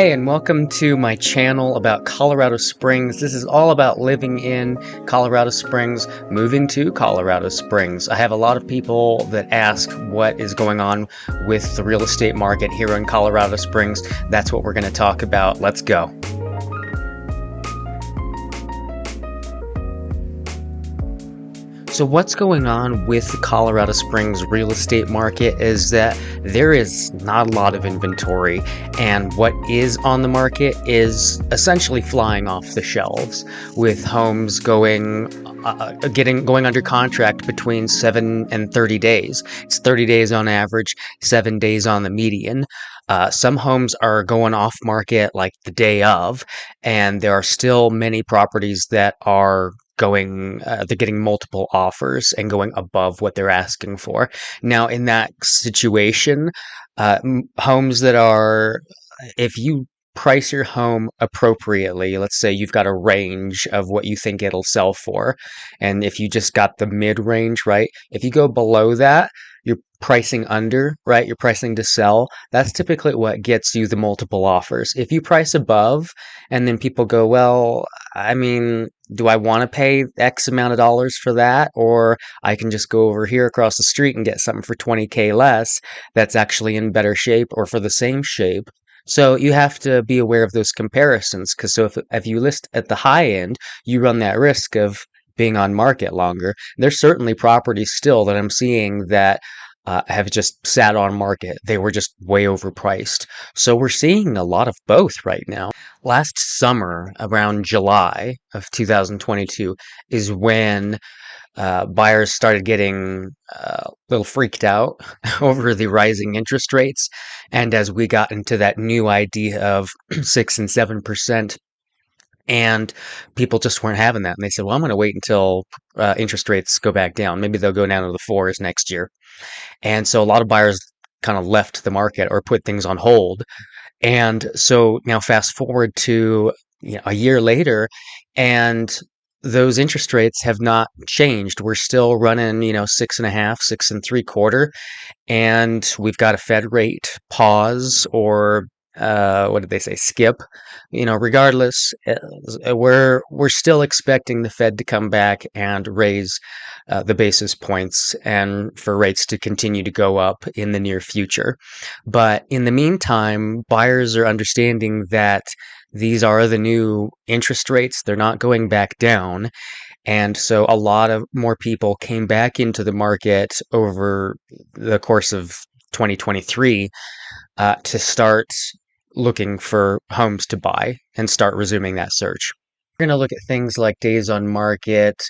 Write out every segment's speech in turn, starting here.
Hey, and welcome to my channel about Colorado Springs. This is all about living in Colorado Springs, moving to Colorado Springs. I have a lot of people that ask what is going on with the real estate market here in Colorado Springs. That's what we're going to talk about. Let's go. So what's going on with the Colorado Springs real estate market is that there is not a lot of inventory, and what is on the market is essentially flying off the shelves, with homes going under contract between 7 and 30 days. It's 30 days on average, 7 days on the median. Some homes are going off market like the day of, and there are still many properties that are they're getting multiple offers and going above what they're asking for. Now, in that situation, homes that are, if you price your home appropriately, let's say you've got a range of what you think it'll sell for, and if you just got the mid range, right? If you go below that, you're pricing under, right? You're pricing to sell. That's typically what gets you the multiple offers. If you price above and then people go, well, I mean, do I want to pay X amount of dollars for that? Or I can just go over here across the street and get something for 20K less that's actually in better shape or for the same shape. So you have to be aware of those comparisons, because if you list at the high end, you run that risk of being on market longer. There's certainly properties still that I'm seeing that have just sat on market. They were just way overpriced. So we're seeing a lot of both right now. Last summer, around July of 2022, is when buyers started getting a little freaked out over the rising interest rates. And as we got into that new idea of 6 and 7%, and people just weren't having that. And they said, well, I'm going to wait until interest rates go back down. Maybe they'll go down to the fours next year. And so a lot of buyers kind of left the market or put things on hold. And so now fast forward to a year later, and those interest rates have not changed. We're still running, 6.5, 6.75, and we've got a Fed rate pause, or what did they say? Skip. Regardless, we're still expecting the Fed to come back and raise the basis points, and for rates to continue to go up in the near future. But in the meantime, buyers are understanding that these are the new interest rates. They're not going back down. And so a lot of more people came back into the market over the course of 2023 to start looking for homes to buy and start resuming that search. We're going to look at things like days on market,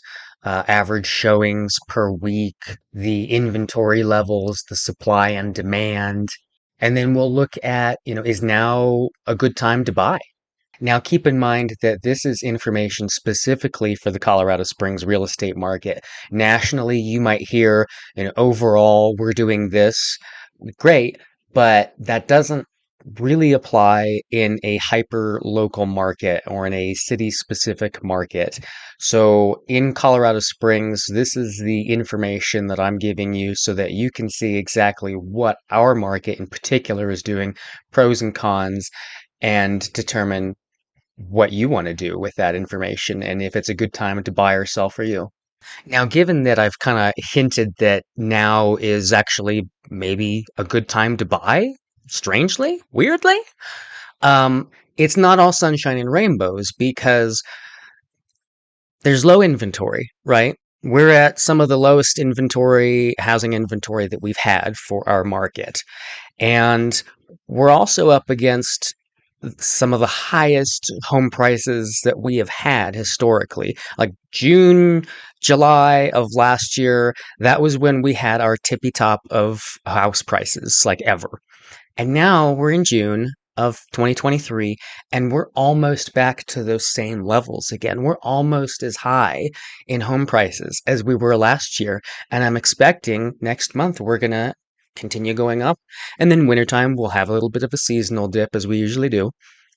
average showings per week, the inventory levels, the supply and demand, and then we'll look at, is now a good time to buy? Now, keep in mind that this is information specifically for the Colorado Springs real estate market. Nationally, you might hear, overall, we're doing this. Great, but that doesn't really apply in a hyper local market or in a city specific market. So in Colorado Springs, this is the information that I'm giving you so that you can see exactly what our market in particular is doing, pros and cons, and determine what you want to do with that information and if it's a good time to buy or sell for you. Now, given that I've kind of hinted that now is actually maybe a good time to buy, strangely, weirdly, it's not all sunshine and rainbows, because there's low inventory, right? We're at some of the lowest housing inventory that we've had for our market. And we're also up against some of the highest home prices that we have had historically. Like June, July of last year, that was when we had our tippy top of house prices, like ever. And now we're in June of 2023, and we're almost back to those same levels again. We're almost as high in home prices as we were last year. And I'm expecting next month we're going to continue going up. And then wintertime, we'll have a little bit of a seasonal dip, as we usually do.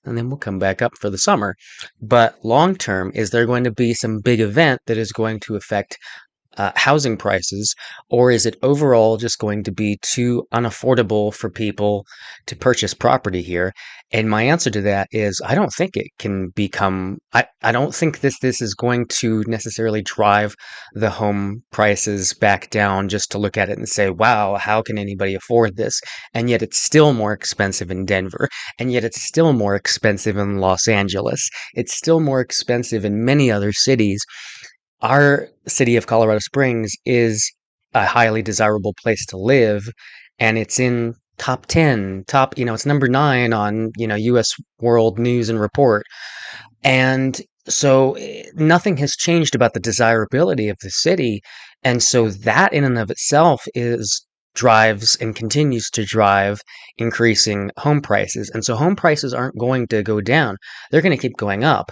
And then we'll come back up for the summer. But long term, is there going to be some big event that is going to affect housing prices, or is it overall just going to be too unaffordable for people to purchase property here? And my answer to that is I don't think it can become, I don't think this is going to necessarily drive the home prices back down just to look at it and say, wow, how can anybody afford this? And yet it's still more expensive in Denver, and yet it's still more expensive in Los Angeles. It's still more expensive in many other cities. Our city of Colorado Springs is a highly desirable place to live, and it's in top 10, it's number 9 on, US World News and Report. And so nothing has changed about the desirability of the city. And so that in and of itself is drives and continues to drive increasing home prices. And so home prices aren't going to go down. They're going to keep going up.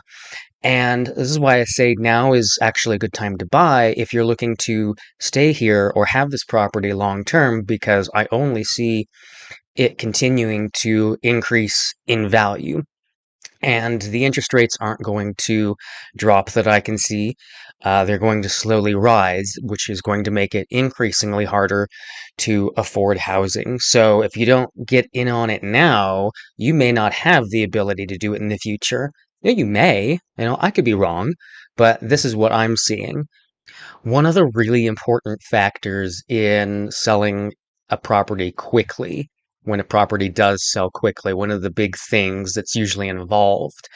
And this is why I say now is actually a good time to buy if you're looking to stay here or have this property long term, because I only see it continuing to increase in value. And the interest rates aren't going to drop that I can see. They're going to slowly rise, which is going to make it increasingly harder to afford housing. So if you don't get in on it now, you may not have the ability to do it in the future. Yeah, you may, I could be wrong, but this is what I'm seeing. One of the really important factors in selling a property quickly, when a property does sell quickly, one of the big things that's usually involved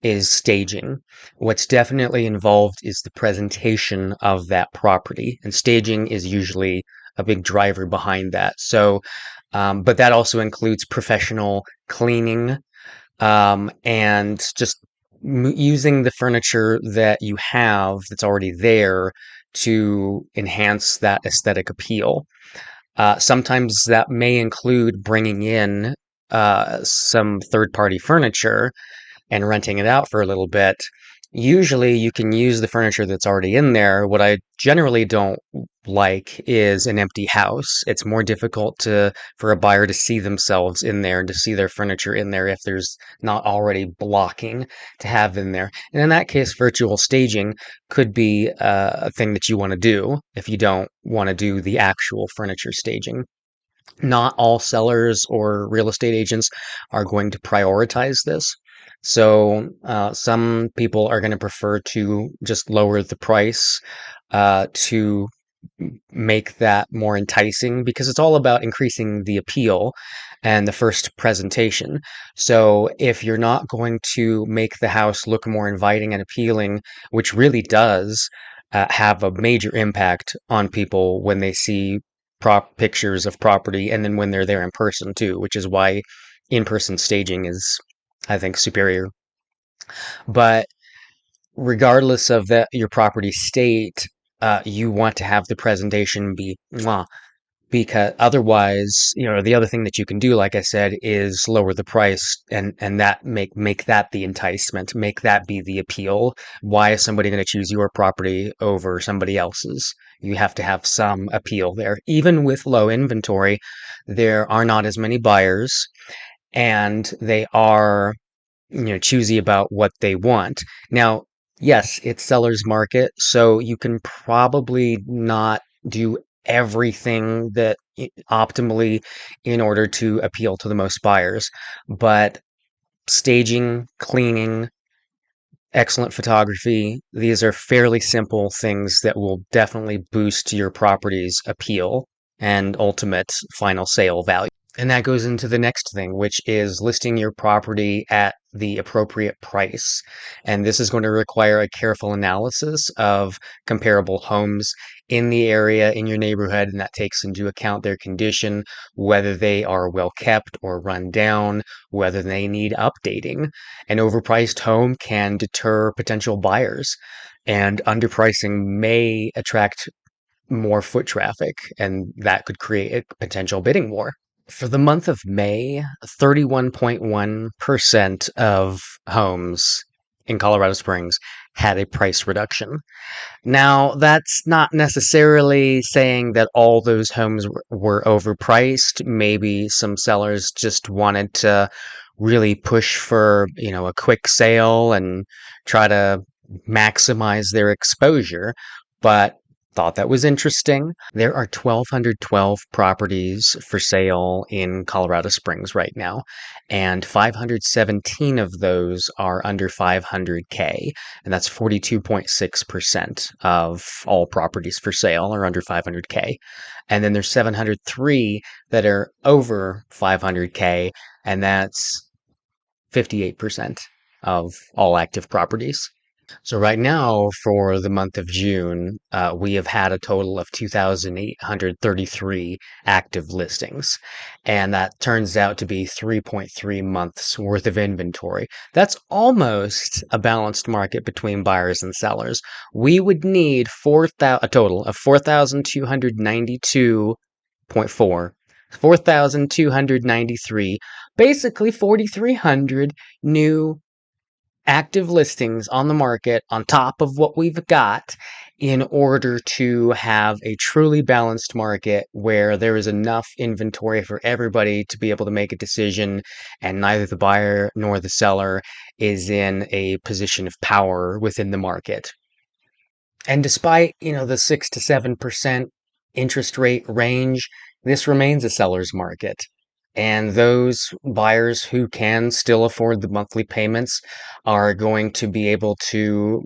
is staging. What's definitely involved is the presentation of that property, and staging is usually a big driver behind that. So, but that also includes professional cleaning, and just using the furniture that you have that's already there to enhance that aesthetic appeal. Sometimes that may include bringing in some third party furniture and renting it out for a little bit. Usually you can use the furniture that's already in there. What I generally don't like is an empty house. It's more difficult for a buyer to see themselves in there and to see their furniture in there if there's not already blocking to have in there. And in that case, virtual staging could be a thing that you want to do if you don't want to do the actual furniture staging. Not all sellers or real estate agents are going to prioritize this. So some people are going to prefer to just lower the price to make that more enticing, because it's all about increasing the appeal and the first presentation. So if you're not going to make the house look more inviting and appealing, which really does have a major impact on people when they see pictures of property, and then when they're there in person too, which is why in-person staging is, I think, superior. But regardless of that, your property state, you want to have the presentation be mwah, because otherwise, the other thing that you can do, like I said, is lower the price, and that make that the enticement, make that be the appeal. Why is somebody going to choose your property over somebody else's? You have to have some appeal there. Even with low inventory, there are not as many buyers, and they are choosy about what they want. Now, yes, it's seller's market, so you can probably not do everything that optimally in order to appeal to the most buyers, but staging, cleaning, excellent photography, these are fairly simple things that will definitely boost your property's appeal and ultimate final sale value. And that goes into the next thing, which is listing your property at the appropriate price. And this is going to require a careful analysis of comparable homes in the area, in your neighborhood, and that takes into account their condition, whether they are well kept or run down, whether they need updating. An overpriced home can deter potential buyers, and underpricing may attract more foot traffic, and that could create a potential bidding war. For the month of May, 31.1% of homes in Colorado Springs had a price reduction. Now, that's not necessarily saying that all those homes were overpriced. Maybe some sellers just wanted to really push for, a quick sale and try to maximize their exposure. But thought that was interesting. There are 1,212 properties for sale in Colorado Springs right now, and 517 of those are under 500K, and that's 42.6% of all properties for sale are under 500K. And then there's 703 that are over 500K, and that's 58% of all active properties. So right now, for the month of June, we have had a total of 2,833 active listings, and that turns out to be 3.3 months worth of inventory. That's almost a balanced market between buyers and sellers. We would need a total of 4,292.4. 4,293, basically 4,300 new active listings on the market on top of what we've got in order to have a truly balanced market where there is enough inventory for everybody to be able to make a decision, and neither the buyer nor the seller is in a position of power within the market. And despite, the 6 to 7% interest rate range, this remains a seller's market. And those buyers who can still afford the monthly payments are going to be able to,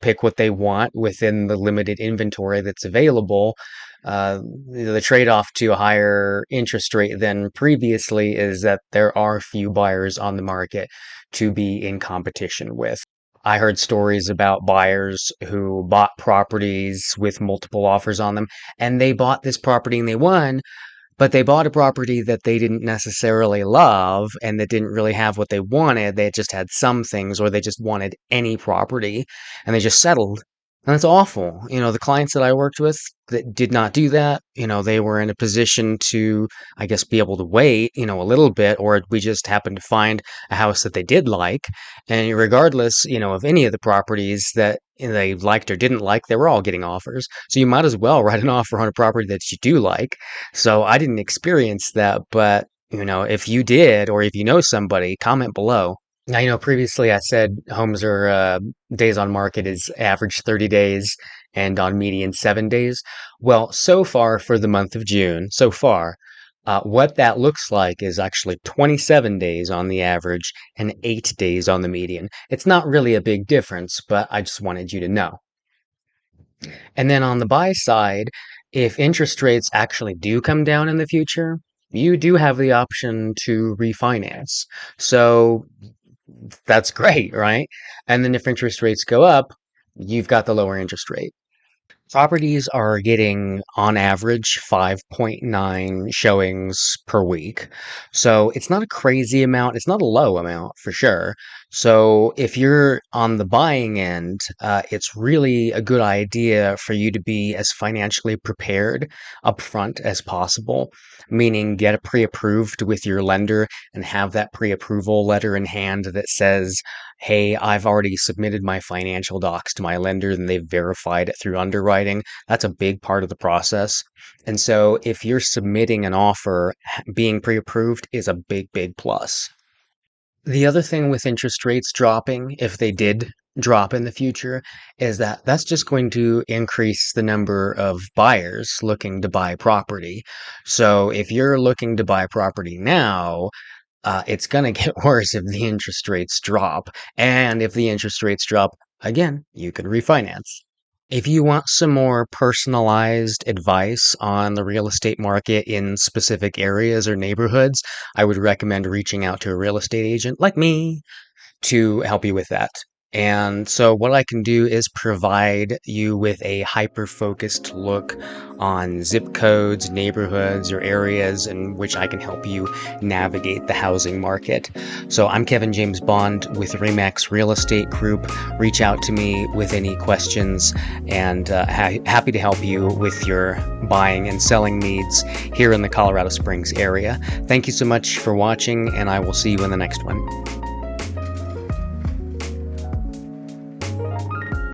pick what they want within the limited inventory that's available. The trade-off to a higher interest rate than previously is that there are few buyers on the market to be in competition with. I heard stories about buyers who bought properties with multiple offers on them, and they bought this property and they won, but they bought a property that they didn't necessarily love and that didn't really have what they wanted. They just had some things, or they just wanted any property and they just settled. And that's awful. The clients that I worked with that did not do that, they were in a position to, I guess, be able to wait, a little bit, or we just happened to find a house that they did like. And regardless, of any of the properties that they liked or didn't like, they were all getting offers. So you might as well write an offer on a property that you do like. So I didn't experience that, but if you did, or if you know somebody, comment below. Now, previously I said homes are days on market is average 30 days and on median 7 days. Well, so far for the month of June, what that looks like is actually 27 days on the average and 8 days on the median. It's not really a big difference, but I just wanted you to know. And then on the buy side, if interest rates actually do come down in the future, you do have the option to refinance. So that's great, right? And then if interest rates go up, you've got the lower interest rate. Properties are getting, on average, 5.9 showings per week. So it's not a crazy amount. It's not a low amount for sure. So if you're on the buying end, it's really a good idea for you to be as financially prepared upfront as possible, meaning get it pre-approved with your lender and have that pre-approval letter in hand that says, hey, I've already submitted my financial docs to my lender and they've verified it through underwriting. That's a big part of the process. And so if you're submitting an offer, being pre-approved is a big, big plus. The other thing with interest rates dropping, if they did drop in the future, is that that's just going to increase the number of buyers looking to buy property. So if you're looking to buy property now, it's going to get worse if the interest rates drop. And if the interest rates drop, again, you can refinance. If you want some more personalized advice on the real estate market in specific areas or neighborhoods, I would recommend reaching out to a real estate agent like me to help you with that. And so what I can do is provide you with a hyper-focused look on zip codes, neighborhoods, or areas in which I can help you navigate the housing market. So I'm Kevin James Bond with Remax Real Estate Group. Reach out to me with any questions, and happy to help you with your buying and selling needs here in the Colorado Springs area. Thank you so much for watching, and I will see you in the next one.